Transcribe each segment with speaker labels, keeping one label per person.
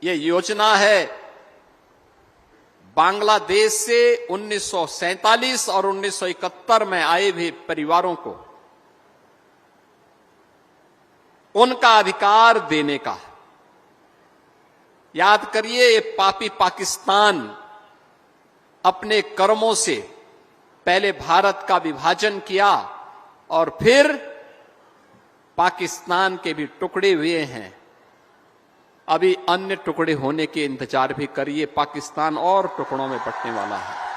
Speaker 1: ये योजना है बांग्लादेश से 1947 और 1971 में आए हुए परिवारों को उनका अधिकार देने का। याद करिए, ये पापी पाकिस्तान अपने कर्मों से पहले भारत का विभाजन किया और फिर पाकिस्तान के भी टुकड़े हुए हैं। अभी अन्य टुकड़े होने के इंतजार भी करिए, पाकिस्तान और टुकड़ों में बंटने वाला है।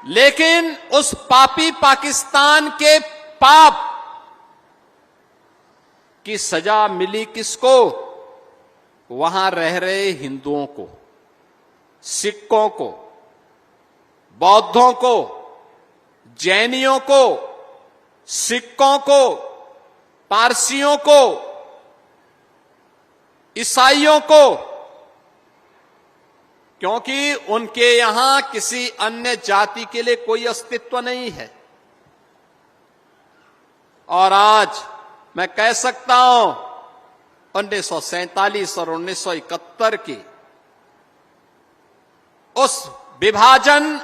Speaker 1: लेकिन उस पापी पाकिस्तान के पाप की सजा मिली किसको? वहां रह रहे हिंदुओं को, सिखों को, बौद्धों को, जैनियों को, सिखों को, पारसियों को, ईसाइयों को, क्योंकि उनके यहां किसी अन्य जाति के लिए कोई अस्तित्व नहीं है। और आज मैं कह सकता हूं 1947 और 1971 की उस विभाजन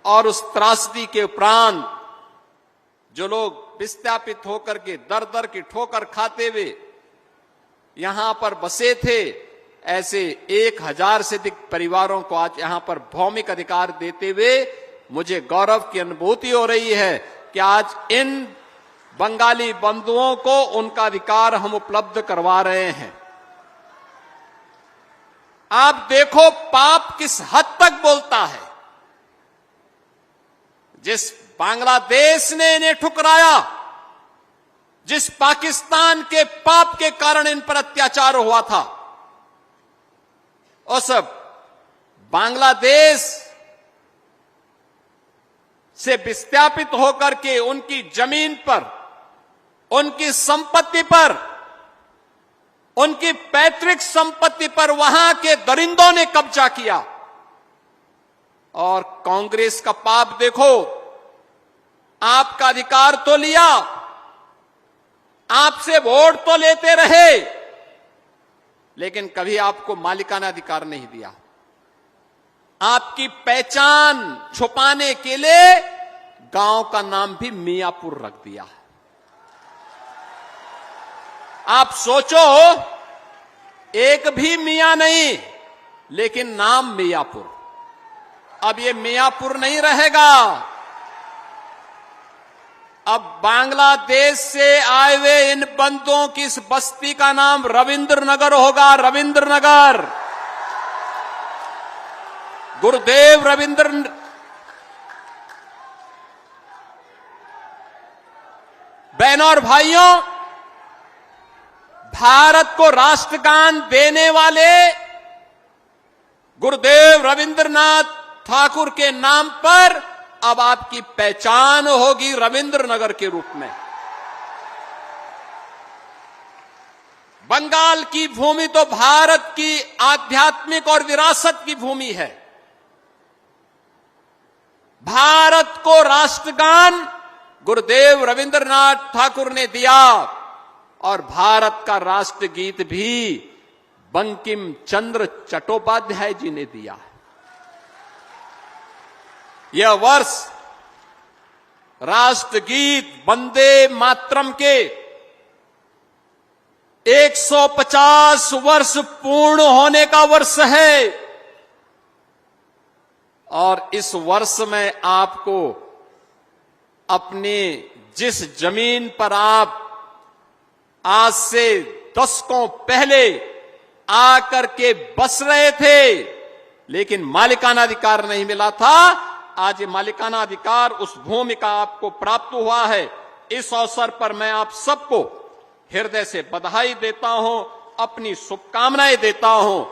Speaker 1: और उस त्रासदी के उपरांत जो लोग विस्थापित होकर के दर दर की ठोकर खाते हुए यहां पर बसे थे, ऐसे 1000 से अधिक परिवारों को आज यहां पर भौमिक अधिकार देते हुए मुझे गौरव की अनुभूति हो रही है कि आज इन बंगाली बंधुओं को उनका अधिकार हम उपलब्ध करवा रहे हैं। आप देखो पाप किस हद तक बोलता है। जिस बांग्लादेश ने इन्हें ठुकराया, जिस पाकिस्तान के पाप के कारण इन पर अत्याचार हुआ था, उस बांग्लादेश से विस्थापित होकर के उनकी जमीन पर, उनकी संपत्ति पर, उनकी पैतृक संपत्ति पर वहां के दरिंदों ने कब्जा किया। और कांग्रेस का पाप देखो, आपका अधिकार तो लिया, आपसे वोट तो लेते रहे, लेकिन कभी आपको मालिकाना अधिकार नहीं दिया। आपकी पहचान छुपाने के लिए गांव का नाम भी मियापुर रख दिया। आप सोचो, एक भी मियां नहीं, लेकिन नाम मियापुर। अब ये मियापुर नहीं रहेगा, अब बांग्लादेश से आए हुए इन बंदों की इस बस्ती का नाम रविंद्र नगर होगा। रविंद्र नगर, गुरुदेव रविंद्र। बहनों और भाइयों, भारत को राष्ट्रगान देने वाले गुरुदेव रविंद्रनाथ ठाकुर के नाम पर अब आपकी पहचान होगी रविंद्र नगर के रूप में। बंगाल की भूमि तो भारत की आध्यात्मिक और विरासत की भूमि है। भारत को राष्ट्रगान गुरुदेव रविंद्रनाथ ठाकुर ने दिया और भारत का राष्ट्रगीत भी बंकिम चंद्र चट्टोपाध्याय जी ने दिया। यह वर्ष राष्ट्रगीत वंदे मातरम के 150 वर्ष पूर्ण होने का वर्ष है। और इस वर्ष में आपको अपने जिस जमीन पर आप आज से दशकों पहले आकर के बस रहे थे, लेकिन मालिकाना अधिकार नहीं मिला था, आज ये मालिकाना अधिकार, उस भूमि का आपको प्राप्त हुआ है। इस अवसर पर मैं आप सबको हृदय से बधाई देता हूं, अपनी शुभकामनाएं देता हूं।